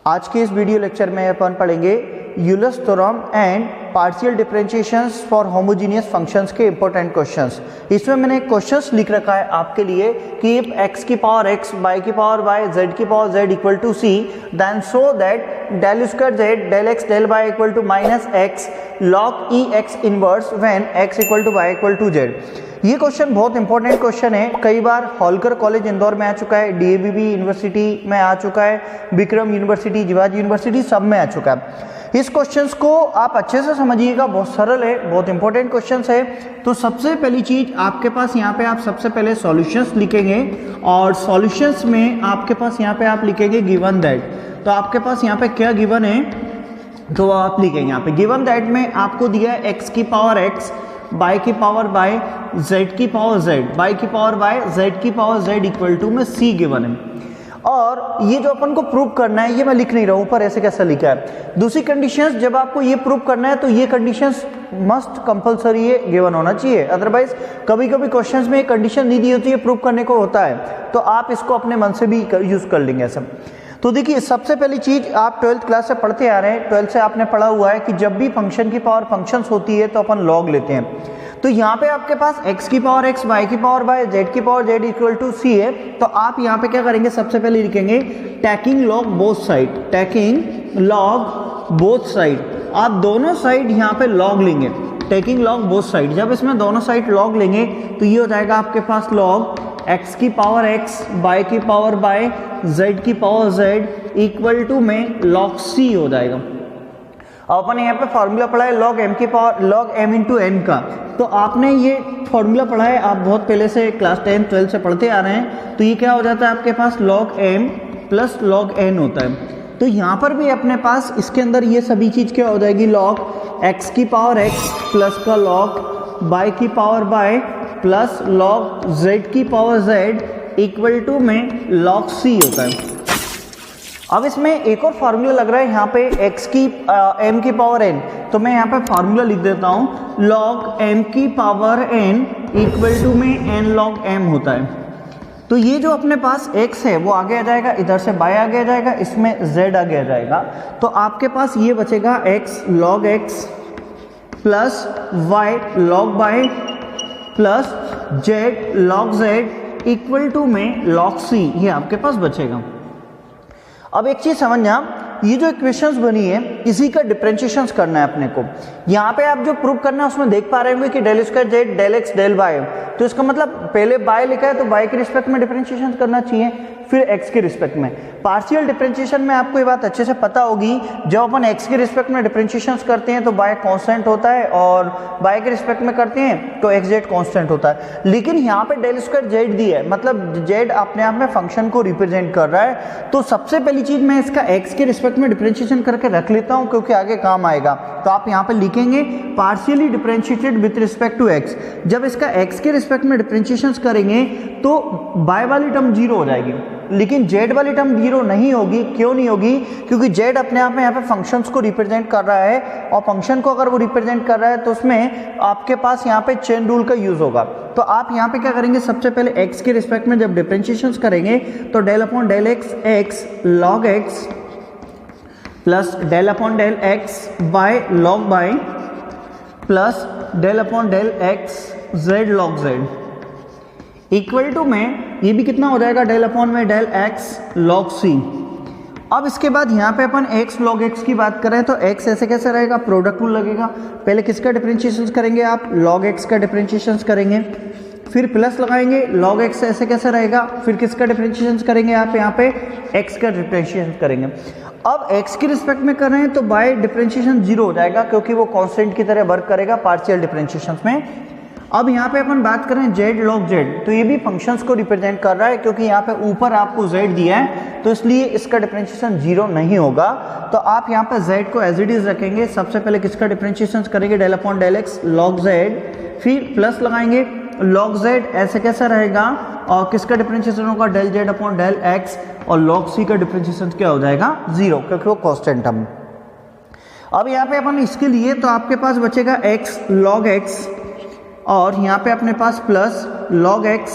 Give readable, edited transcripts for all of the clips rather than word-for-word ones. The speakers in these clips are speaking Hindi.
आज के इस वीडियो लेक्चर में अपन पढ़ेंगे Euler's theorem and partial differentiations for homogeneous functions के इंपॉर्टेंट क्वेश्चंस। इसमें मैंने क्वेश्चंस लिख रखा है आपके लिए कि इफ x की पावर x, y की पावर y, z की power z equal to c, then so that del square z del x del y equal to minus x log e x inverse when x equal to y equal to z। ये क्वेश्चन बहुत इंपॉर्टेंट क्वेश्चन है, कई बार होलकर कॉलेज इंदौर में आ चुका है, डीएवीबी यूनिवर्सिटी में आ चुका है, विक्रम यूनिवर्सिटी, जिवाजी यूनिवर्सिटी सब में आ चुका है। इस क्वेश्चंस को आप अच्छे से समझिएगा, बहुत सरल है, बहुत इंपॉर्टेंट क्वेश्चंस है। तो सबसे पहली चीज आपके पास यहाँ पे आप सबसे पहले सॉल्यूशंस लिखेंगे और सॉल्यूशंस में आपके पास यहाँ पे आप लिखेंगे गिवन दैट। तो आपके पास यहाँ पे क्या गिवन है तो आप लिखेंगे यहाँ पे गिवन दैट में आपको दिया है x की पावर x, y की पावर y, z की पावर z, y की पावर y, z की पावर z इक्वल टू में c गिवन है। और ये जो अपन को प्रूव करना है ये मैं लिख नहीं रहा हूँ, ऊपर ऐसे कैसा लिखा है। दूसरी कंडीशंस जब आपको ये प्रूव करना है तो ये कंडीशंस मस्ट कंपलसरी है, गिवन होना चाहिए, अदरवाइज कभी कभी क्वेश्चंस में कंडीशन नहीं दी होती है, प्रूव करने को होता है, तो आप इसको अपने मन से भी यूज कर लेंगे सब। तो देखिए सबसे पहली चीज आप 12th क्लास से पढ़ते आ रहे हैं, 12th से आपने पढ़ा हुआ है कि जब भी फंक्शन की पावर फंक्शंस होती है तो अपन लॉग लेते हैं। तो यहाँ पे आपके पास x की पावर x, y की पावर y, z की power z equal to c है। तो आप यहाँ पे क्या करेंगे, सबसे पहले लिखेंगे taking log both side, taking log both side. आप दोनों साइड यहाँ पे लॉग लेंगे, टेकिंग लॉग बोथ साइड। जब इसमें दोनों साइड लॉग लेंगे तो ये हो जाएगा आपके पास लॉग x की पावर x, y की पावर y, z की पावर z इक्वल टू में लॉग c हो जाएगा। अब अपन यहाँ पे फॉर्मूला पढ़ा है लॉग m की power log m into n का। तो आपने ये फॉर्मूला पढ़ा है, आप बहुत पहले से क्लास 10 12 से पढ़ते आ रहे हैं। तो ये क्या हो जाता है आपके पास log m plus log n होता है। तो यहाँ पर भी अपने पास इसके अंदर ये सभी चीज़ क्या हो जाएगी, log x की पावर x प्लस का log y की power y plus log z की पावर z इक्वल टू में log c होता है। अब इसमें एक और फार्मूला लग रहा है यहाँ पे x की m की पावर n, तो मैं यहाँ पे फार्मूला लिख देता हूँ log m की पावर n इक्वल टू में n log m होता है। तो ये जो अपने पास x है वो आगे आ जाएगा, इधर से y आगे आ जाएगा, इसमें z आगे आ जाएगा। तो आपके पास ये बचेगा x log x plus y log y plus z log z equal to में log c, ये आपके पास बचेगा। अब एक चीज समझना, ये जो इक्वेशंस बनी है इसी का डिफरेंशिएशंस करना है अपने को। यहाँ पे आप जो प्रूव करना है उसमें देख पा रहे होंगे कि del square z del x del y, तो इसका मतलब पहले बाय लिखा है तो बाय के रिस्पेक्ट में डिफरेंशिएशन करना चाहिए, फिर एक्स के रिस्पेक्ट में। पार्शियल डिफरेंशिएशन में आपको ये बात अच्छे से पता होगी, जब अपन एक्स के रिस्पेक्ट में डिफरेंशिएशन करते हैं तो बाय कांस्टेंट होता है और बाय के रिस्पेक्ट में करते हैं तो एक्स जेड कांस्टेंट होता है। लेकिन यहाँ पे डेल स्क्वायर जेड दिया है, मतलब जेड अपने आप में फंक्शन को रिप्रेजेंट कर रहा है। तो सबसे पहली चीज मैं इसका एक्स के रिस्पेक्ट में डिफरेंशिएशन करके रख लेता हूँ क्योंकि आगे काम आएगा। तो आप यहाँ पे लिखेंगे partially differentiated with respect to x. जब इसका एक्स के रिस्पेक्ट में डिफरेंशिएशन करेंगे तो बाय वाली टर्म जीरो हो जाएगी, लेकिन जेड वाली टर्म जीरो नहीं होगी। क्यों नहीं होगी? क्योंकि जेड अपने आप में यहाँ पे फंक्शंस को रिप्रेजेंट कर रहा है और फंक्शन को अगर वो रिप्रेजेंट कर रहा है तो उसमें आपके पास यहाँ पे चेन रूल का यूज होगा। तो आप यहाँ पे क्या करेंगे, सबसे पहले एक्स के रिस्पेक्ट में जब डिफरेंशिएशन करेंगे तो del upon del x x log x plus del upon del x y log y plus del upon del x z log z equal to में ये भी कितना हो जाएगा, डेल अपॉन में डेल एक्स लॉग सी। अब इसके बाद यहाँ पे अपन x log x की बात करें तो x ऐसे कैसे रहेगा, प्रोडक्ट रूल लगेगा। पहले किसका डिफरेंशिएशन करेंगे आप, log x का डिफरेंशिएशन करेंगे, फिर प्लस लगाएंगे, log x ऐसे कैसे रहेगा, फिर किसका डिफरेंशिएशन करेंगे आप यहाँ पे x का डिफरेंशिएशन करेंगे। अब x के रिस्पेक्ट में कर रहे हैं तो बाय डिफरेंशिएशन जीरो हो जाएगा क्योंकि वो कांस्टेंट की तरह वर्क करेगा पार्शियल डिफरेंशिएशन में। अब यहाँ पे अपन बात करें z log z, तो ये भी फंक्शंस को रिप्रेजेंट कर रहा है क्योंकि यहाँ पे ऊपर आपको z दिया है तो इसलिए इसका डिफरेंशिएशन जीरो नहीं होगा। तो आप यहाँ पे z को एज इट इज रखेंगे। सबसे पहले किसका डिफरेंशिएशन करेंगे, del upon del x log z, फिर प्लस लगाएंगे log z ऐसे कैसा रहेगा और किसका डिफरेंशिएशन होगा, del z upon del x और log c का डिफरेंशिएशन क्या हो जाएगा, जीरो, क्योंकि वो कांस्टेंट टर्म। अब यहाँ पे अपन इसके लिए तो आपके पास बचेगा x log x और यहाँ पे अपने पास प्लस log x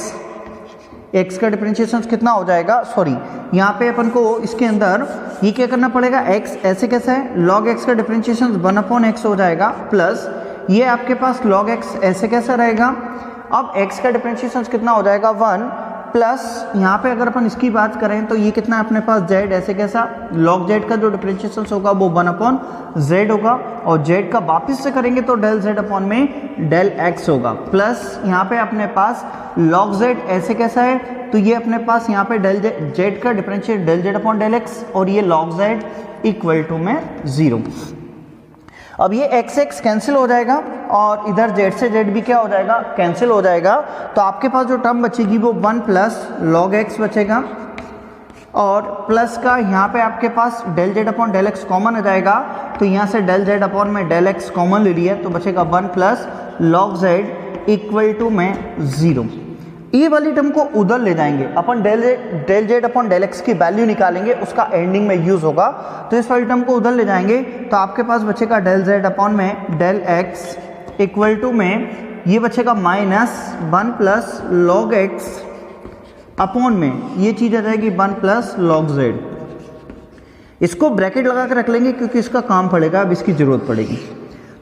x का डिफरेंशिएशन कितना हो जाएगा, सॉरी यहाँ पे अपन को इसके अंदर ये क्या करना पड़ेगा, x ऐसे कैसा है, log x का डिफरेंशिएशन 1/x हो जाएगा, प्लस ये आपके पास log x ऐसे कैसा रहेगा, अब x का डिफरेंशिएशन कितना हो जाएगा 1, प्लस यहाँ पे अगर अपन इसकी बात करें तो ये कितना है अपने पास z ऐसे कैसा, log z का जो डिफरेंशिएशन होगा वो 1/z होगा, और z का वापिस से करेंगे तो del z अपॉन में del x होगा, प्लस यहाँ पे अपने पास log z ऐसे कैसा है, तो ये अपने पास यहाँ पे del z का differentiate del z upon del x, और ये log z इक्वल टू में 0। अब ये x x कैंसिल हो जाएगा और इधर z से z भी क्या हो जाएगा, कैंसिल हो जाएगा, तो आपके पास जो टर्म बचेगी वो 1 प्लस log x बचेगा, और प्लस का यहाँ पे आपके पास del z upon del x common हो जाएगा, तो यहाँ से del z अपॉन में del x कॉमन ले लिया तो बचेगा 1 plus log z equal to में 0। ये वाली टर्म को उधर ले जाएंगे अपन, del z upon del x की वैल्यू निकालेंगे, उसका एंडिंग में यूज होगा, तो इस वाली टर्म को उधर ले जाएंगे तो आपके पास बचेगा del z अपॉन में del x इक्वल टू में ये बचेगा -1 प्लस log x अपॉन में ये चीज आ जाएगी 1 प्लस log z। इसको ब्रैकेट लगा के रख लेंगे क्योंकि इसका काम पड़ेगा, अब इसकी जरूरत पड़ेगी।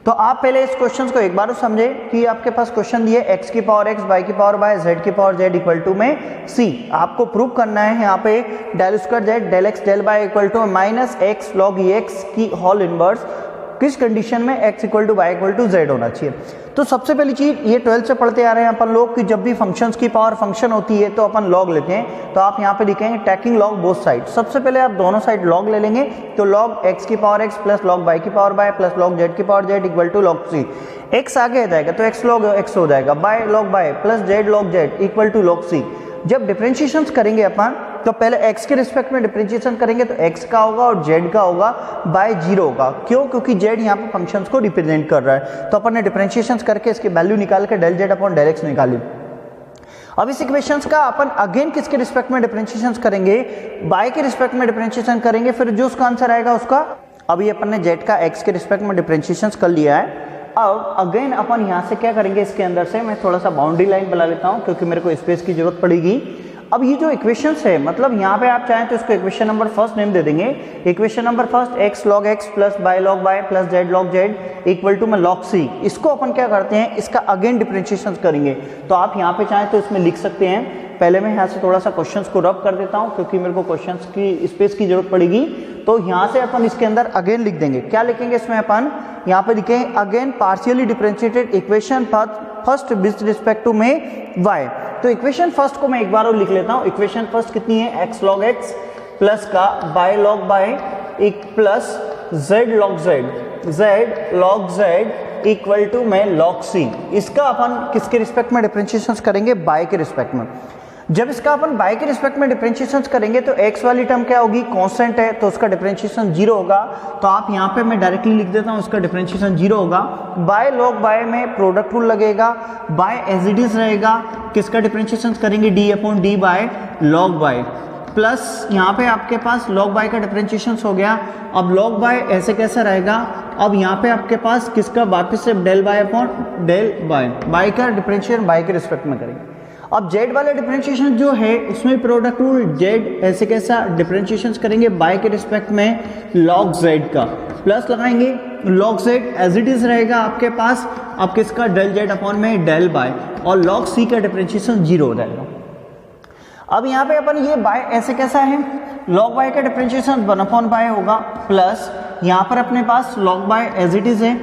तो आप पहले इस क्वेश्चन को एक बार समझे कि आपके पास क्वेश्चन दिए x की पावर x, y की पावर y, z की पावर z इक्वल टू में c। आपको प्रूव करना है यहाँ पे del square z del x del y equal to -x log x की होल इनवर्स किस कंडीशन में x equal to y equal to z होना चाहिए। तो सबसे पहली चीज ये 12th से पढ़ते आ रहे हैं अपन लोग कि जब भी फंक्शंस की पावर फंक्शन होती है तो अपन लॉग लेते हैं, तो आप यहाँ पे लिखेंगे टेकिंग लॉग बोथ साइड। सबसे पहले आप दोनों साइड लॉग ले लेंगे, तो लॉग x की power x plus log y की power y plus log z की power z equal to log c। x आगे आ जाएगा तो x लॉग x हो जाएगा, y log y plus z log z equal to log c। जब डिफरेंशिएशन करेंगे अपन तो पहले x के रिस्पेक्ट में डिफरेंशिएशन करेंगे तो x का होगा और z का होगा, बाय 0 होगा। क्यों? क्योंकि z यहाँ पे फंक्शंस को रिप्रेजेंट कर रहा है, तो अपन ने डिफरेंशिएशन करके इसकी वैल्यू निकाल के del z upon del x निकाली। अब इस इक्वेशंस का अपन अगेन किसके रिस्पेक्ट में डिफरेंशिएशन करेंगे, y के रिस्पेक्ट में डिफरेंशिएशन करेंगे, फिर जो उसका आंसर आएगा उसका, अभी अपन ने z का x के रिस्पेक्ट में डिफरेंशिएशन कर लिया है। अब अगेन अपन यहाँ से क्या करेंगे, इसके अंदर से मैं थोड़ा सा बाउंड्री लाइन बना लेता हूँ क्योंकि मेरे को स्पेस की जरूरत पड़ेगी। अब ये जो इक्वेशंस है, मतलब यहाँ पे आप चाहें तो इसको इक्वेशन नंबर फर्स्ट नेम दे देंगे, equation number first x log x plus y log y plus z log z equal to में log c। इसको अपन क्या करते हैं, इसका अगेन डिफरेंशिएशन करेंगे, तो आप यहाँ पे चाहें तो इसमें लिख सकते हैं। पहले मैं यहाँ से थोड़ा सा क्वेश्चंस को रब कर देता हूँ क्योंकि मेरे को क्वेश्चंस की स्पेस की जरूरत पड़ेगी, तो यहाँ से अपन इसके अंदर अगेन लिख देंगे। क्या लिखेंगे इसमें अपन, यहाँ पे लिखेंगे again partially differentiated equation first with respect to में y। तो इक्वेशन फर्स्ट को मैं एक बार और लिख लेता हूँ। इक्वेशन फर्स्ट कितनी है, x log x प्लस का y log y एक plus z log z equal to में log c। इसका अपन किसके रिस्पेक्ट में डिफरेंशिएशन करेंगे, y के रिस्पेक्ट में। जब इसका अपन y के रिस्पेक्ट में डिफरेंशिएशन करेंगे तो x वाली टर्म क्या होगी, कांस्टेंट है, तो उसका डिफरेंशिएशन 0 होगा, तो आप यहाँ पे मैं डायरेक्टली लिख देता हूँ उसका डिफरेंशिएशन 0 होगा। y log y में प्रोडक्ट रूल लगेगा, y एज इट इज रहेगा, किसका डिफरेंशिएशन करेंगे, d upon d by log y, plus यहाँ पे आपके पास log y का डिफरेंशिएशन हो गया। अब log y ऐसे कैसे रहेगा, अब यहाँ पे आपके पास किसका वापिस से del y upon del y का डिफरेंशिएशन y के रिस्पेक्ट में करेंगे। अब z वाले डिफरेंशिएशन जो है उसमें प्रोडक्ट रूल z ऐसे कैसा डिफरेंशिएशन करेंगे y के रिस्पेक्ट में log z का, प्लस लगाएंगे log z as it is रहेगा आपके पास, अब किसका del z अपॉन में del y, और log c का डिफरेंशिएशन 0 हो जाएगा। अब यहाँ पे अपन ये y ऐसे कैसा है, log y का डिफरेंशिएशन 1 अपॉन y होगा, प्लस यहाँ पर अपने पास log y as it is है,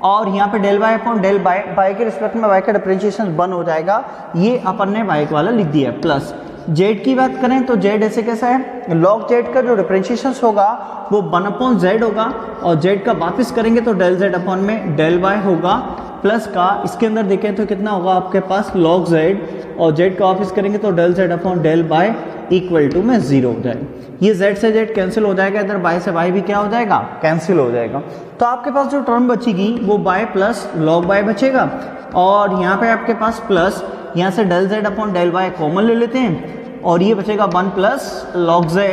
और यहाँ पे del y upon del y के रिस्पेक्ट में y का डिफरेंशिएशन 1 हो जाएगा, ये अपन ने y वाला लिख दिया। प्लस z की बात करें तो z ऐसे कैसा है, log z का जो डिफरेंशिएशन होगा वो 1 अपॉन z होगा, और z का वापस करेंगे तो del z अपॉन में del y होगा, प्लस का इसके अंदर देखें तो कितना होगा आपके पास log z, और z का वापस करेंगे तो del z upon del y equal to में 0 हो जाएगा। ये z से z कैंसिल हो जाएगा, इधर y से y भी क्या हो जाएगा, कैंसिल हो जाएगा। तो आपके पास जो टर्म बचेगी वो y प्लस log y बचेगा, और यहाँ पे आपके पास प्लस यहाँ से del z upon del y common ले लेते हैं, और ये बचेगा 1 plus log z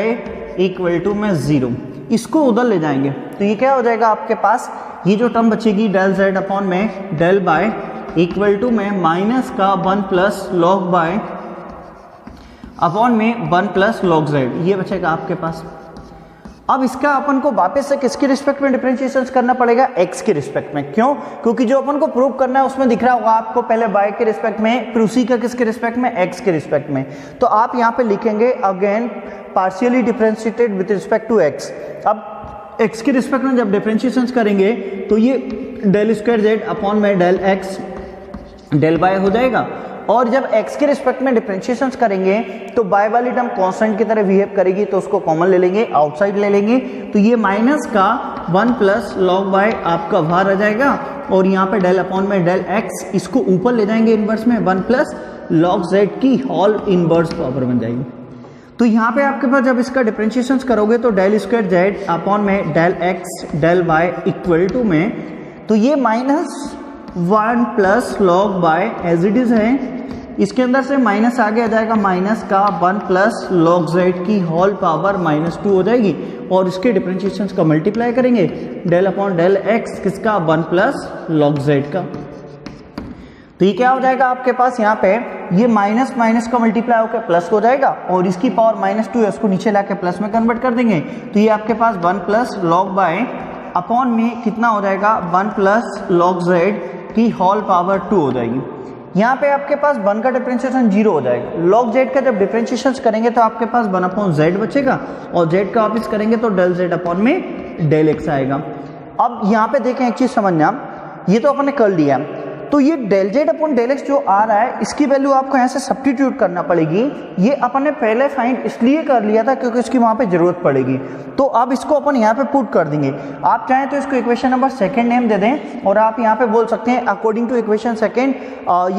equal to में 0। इसको उधर ले जाएंगे तो ये क्या हो जाएगा आपके पास, ये जो टर्म बचेगी del z अपॉन में del y इक्वल टू में माइनस का 1 प्लस log y अपॉन में 1 प्लस लॉग जेड, ये बचेगा आपके पास। अब इसका अपन को वापस से किसके रिस्पेक्ट में डिफरेंशिएशन करना पड़ेगा, x के रिस्पेक्ट में। क्यों? क्योंकि जो अपन को प्रूव करना है उसमें दिख रहा होगा आपको पहले y के रिस्पेक्ट में, फिर उसी का किसके रिस्पेक्ट में, x के रिस्पेक्ट में। तो आप यहाँ पे लिखेंगे again partially differentiated with respect to x। अब x के रिस्पेक्ट में जब डिफरेंशिएशन करेंगे तो ये डेल स्क्वायर जेड अपॉन में डेल x डेल y हो जाएगा। और जब x के रिस्पेक्ट में डिफरेंशिएशन करेंगे तो y वाली टर्म कांस्टेंट की तरह बिहेव करेगी, तो उसको कॉमन ले लेंगे, आउटसाइड ले लेंगे, तो ये माइनस का 1 प्लस लॉग y आपका बाहर आ जाएगा। और यहाँ पे डेल अपॉन में डेल x, इसको ऊपर ले जाएंगे इनवर्स में, 1 प्लस लॉग z की होल इनवर्स पावर बन जाएगी। तो यहाँ पे आपके पास जब इसका डिफरेंशिएशन करोगे तो डेल स्क्वायर जेड अपॉन में del x del y equal to में, तो ये minus 1 plus log y as it is है, इसके अंदर से माइनस आगे आ जाएगा, माइनस का 1 प्लस लॉग z की होल पावर -2 हो जाएगी। और इसके डिफरेंशिएशन का मल्टीप्लाई करेंगे, डेल अपॉन डेल x किसका, 1 प्लस लॉग z का। तो ये क्या हो जाएगा आपके पास, यहाँ पे ये माइनस माइनस का मल्टीप्लाई होकर प्लस हो जाएगा, और इसकी पावर -2 है, उसको नीचे लाके प्लस में कन्वर्ट कर देंगे। तो ये आपके पास 1 प्लस लॉग y अपॉन में कितना हो जाएगा, 1 प्लस लॉग z की होल पावर 2 हो जाएगी। यहाँ पे आपके पास 1 का डिफरेंशिएशन 0 हो जाएगा। लॉग z का जब डिफरेंशिएशन करेंगे तो आपके पास 1 अपॉन z बचेगा, और z का वापिस करेंगे तो डेल z अपॉन में डेल x आएगा। अब यहाँ पे देखें एक चीज समझना, ये तो अपन ने कर लिया, तो ये del z upon del x जो आ रहा है इसकी वैल्यू आपको यहाँ से सब्स्टिट्यूट करना पड़ेगी। ये अपन ने पहले फाइंड इसलिए कर लिया था क्योंकि इसकी वहाँ पे जरूरत पड़ेगी। तो अब इसको अपन यहाँ पे पुट कर देंगे। आप चाहें तो इसको इक्वेशन नंबर सेकंड नेम दे दें, और आप यहाँ पे बोल सकते हैं अकॉर्डिंग टू इक्वेशन सेकंड,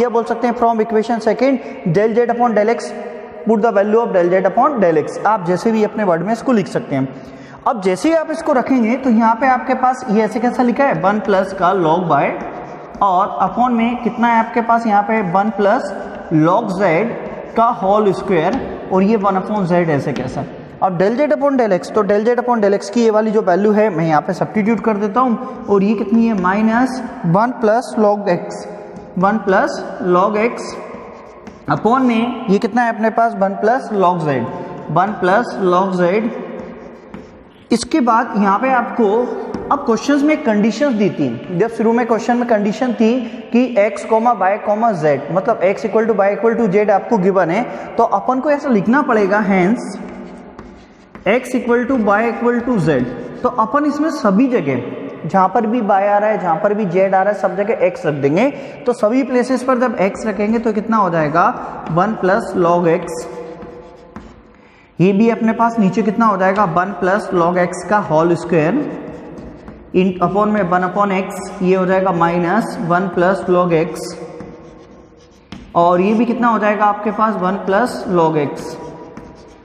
ये बोल सकते हैं from equation second del z upon del x put the value of del z upon del x। आप जैसे भी अपने वर्ड में इसको लिख सकते हैं। अब जैसे ही आप इसको रखेंगे तो यहाँ पे आपके पास ये ऐसे कैसा लिखा है, 1 प्लस का लॉग y, और अपॉन में कितना है आपके पास यहाँ पे 1 प्लस लॉग z का होल स्क्वायर, और ये 1 अपॉन z ऐसे कैसा। अब del z upon del x, तो del z upon del x की ये वाली जो वैल्यू है मैं यहाँ पे सब्स्टिट्यूट कर देता हूँ, और ये कितनी है, minus 1 plus log x, 1 plus log x upon में ये कितना है अपने पास, 1 plus log z, 1 plus log z। इसके बाद यहाँ पे आपको अब क्वेश्चंस में कंडीशंस दी थी। जब शुरू में क्वेश्चन में कंडीशन थी कि x, y, z, मतलब x equal to y equal to z आपको गिवन है, तो अपन को ऐसा लिखना पड़ेगा, hence x equal to y equal to z। तो अपन इसमें सभी जगह जहां पर भी y आ रहा है, जहां पर भी z आ रहा है, सब जगह x रख देंगे। तो सभी प्लेसेस पर जब x रखेंगे तो कितना हो जाएगा, 1 प्लस लॉग x। ये भी अपने पास नीचे कितना हो जाएगा, 1 प्लस लॉग x का होल स्क्वायर इन अपॉन में 1 अपॉन x, ये हो जाएगा माइनस 1 प्लस लॉग x, और ये भी कितना हो जाएगा आपके पास, 1 प्लस लॉग x।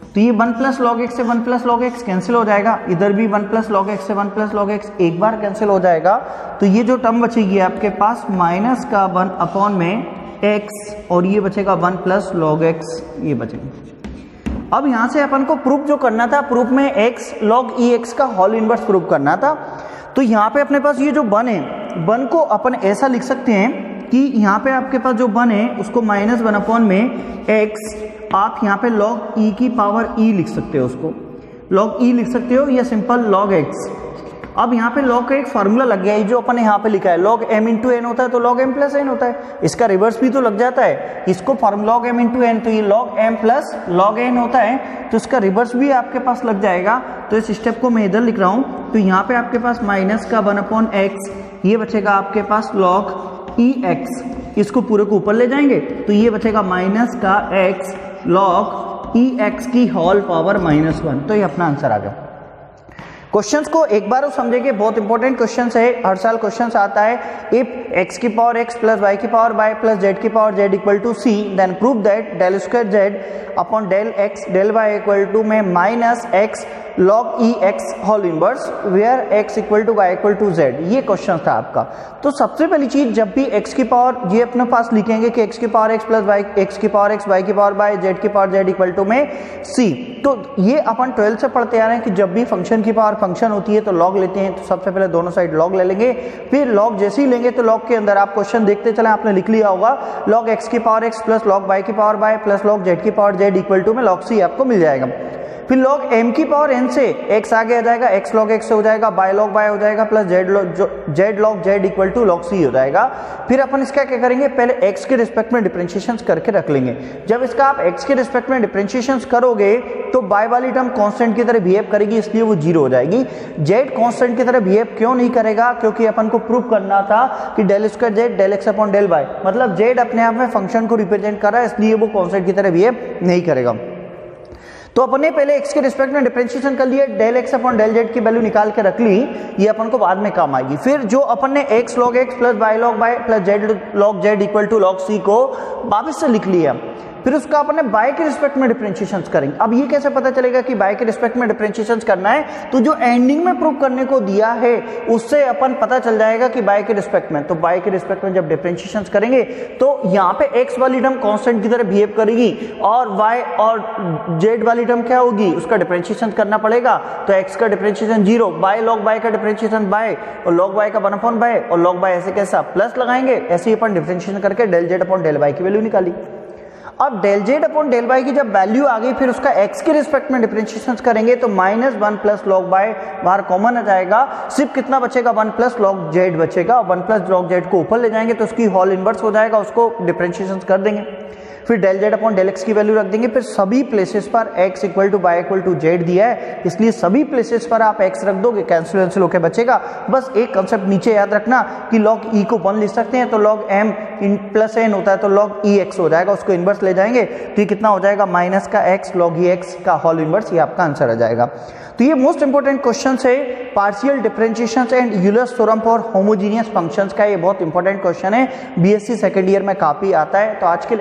तो ये 1 प्लस लॉग x से 1 प्लस लॉग x कैंसिल हो जाएगा, इधर भी 1 प्लस लॉग x से 1 प्लस लॉग x एक बार कैंसिल हो जाएगा। तो ये जो टर्म बचेगी आपके पास माइनस का 1 अपॉन में x, और ये बचेगा 1 प्लस लॉग x, ये बचेगा। अब यहाँ से अपन को प्रूफ जो करना था, प्रूफ में x log ex का होल इनवर्स प्रूफ करना था। तो यहाँ पे अपने पास ये जो 1 है, 1 को अपन ऐसा लिख सकते हैं कि यहाँ पे आपके पास जो 1 है उसको माइनस 1 अपॉन में x, आप यहाँ पे log e की पावर e लिख सकते हो, उसको log e लिख सकते हो, या सिंपल log x। अब यहाँ पे log का एक फार्मूला लग गया है जो अपन ने यहाँ पे लिखा है, log m इंटू n होता है तो log m प्लस n होता है, इसका रिवर्स भी तो लग जाता है, इसको log m इंटू n, तो ये log m plus log n होता है, तो इसका रिवर्स भी आपके पास लग जाएगा। तो इस स्टेप को मैं इधर लिख रहा हूँ, तो यहाँ पे आपके पास माइनस का 1 अपॉन x, ये बचेगा आपके पास log ex, इसको पूरे को ऊपर ले जाएंगे तो ये बचेगा माइनस का x log ex की होल पावर -1। तो ये अपना आंसर आ गया। क्वेश्चंस को एक बार समझेंगे, बहुत इंपॉर्टेंट क्वेश्चंस है, हर साल क्वेश्चंस आता है। इफ x की पावर x प्लस y की पावर y प्लस z की power z equal to c, then prove that del square z upon del x del y equal to में minus x log e x whole inverse where x equal to y equal to z, ये क्वेश्चन था आपका। तो सबसे पहली चीज, जब भी x की पावर ये अपने पास लिखेंगे कि x की power x plus y, x की पावर x, y की पावर y, z की पावर z इक्वल टू में c। तो ये अपन 12 से पढ़ते आ रहे हैं कि जब भी फंक्शन की पावर फंक्शन होती है तो लॉग लेते हैं। तो सबसे पहले दोनों साइड लॉग ले लेंगे, फिर लॉग जैसे ही लेंगे तो लॉग के अंदर आप क्वेश्चन देखते चले, आपने लिख लिया होगा log x की power x plus log y की power y plus log z की पावर z इक्वल टू में log c आपको मिल जाएगा। फिर log m की पावर n से x आगे आ जाएगा, x log x हो जाएगा, y log y हो जाएगा, plus z log z equal to log c हो जाएगा। फिर अपन इसका क्या करेंगे, पहले x के रिस्पेक्ट में डिफरेंशिएशन करके रख लेंगे। जब इसका आप x के रिस्पेक्ट में डिफरेंशिएशन करोगे तो y वाली टर्म कांस्टेंट की तरह बिहेव करेगी, इसलिए वो 0 हो जाएगी। z कांस्टेंट की तरह बिहेव क्यों नहीं करेगा, क्योंकि अपन को प्रूव करना था कि del square z del x upon del y, मतलब z अपने आप में फंक्शन को रिप्रेजेंट कर रहा है, इसलिए वो कांस्टेंट की तरह बिहेव नहीं करेगा। तो अपन ने पहले x के रिस्पेक्ट में डिफरेंशिएशन कर लिया, del x upon del z की वैल्यू निकाल के रख ली, ये अपन को बाद में काम आएगी। फिर जो अपन ने x log x plus y log y plus z log z equal to log c को वापस से लिख लिया, फिर उसका अपन ने y के रिस्पेक्ट में डिफरेंशिएशन करेंगे। अब ये कैसे पता चलेगा कि y के रिस्पेक्ट में डिफरेंशिएशन करना है, तो जो एंडिंग में प्रूव करने को दिया है उससे अपन पता चल जाएगा कि y के रिस्पेक्ट में। तो y के रिस्पेक्ट में जब डिफरेंशिएशन करेंगे तो यहाँ पे x वाली टर्म कांस्टेंट की तरह बिहेव करेगी और y और z वाली टर्म क्या होगी, उसका डिफरेंशिएशन करना पड़ेगा। तो x का डिफरेंशिएशन 0, y log y का डिफरेंशिएशन y और log y का 1 अपॉन y और log y ऐसे कैसा प्लस लगाएंगे, ऐसे ही अपन डिफरेंशिएशन करके del z upon del y की वैल्यू निकाली। अब del z upon del y की जब वैल्यू आ गई, फिर उसका x के रिस्पेक्ट में डिफरेंशिएशन करेंगे तो -1 प्लस log y बाहर कॉमन आ जाएगा, सिर्फ कितना बचेगा 1 प्लस log z बचेगा। 1 प्लस log z को ऊपर ले जाएंगे तो उसकी होल इनवर्स हो जाएगा, उसको डिफरेंशिएशन कर देंगे। फिर del z upon del x की वैल्यू रख देंगे। फिर सभी प्लेसेस पर x equal to y equal to z दिया है, इसलिए सभी प्लेसेस पर आप x रख दोगे, कैंसिल होकर बचेगा। बस एक कंसेप्ट नीचे याद रखना कि log e को 1 लिख सकते हैं, तो log m प्लस n होता है तो log e x हो जाएगा, उसको इनवर्स ले जाएंगे तो ये कितना हो जाएगा, माइनस का x log e x का होल इनवर्स, ये आपका आंसर आ जाएगा। तो ये मोस्ट इंपोर्टेंट क्वेश्चन है, partial differentiation and Euler's theorem for homogeneous functions का, ये बहुत इंपॉर्टेंट क्वेश्चन है, बीएससी सेकेंड ईयर में काफी आता है। तो आज के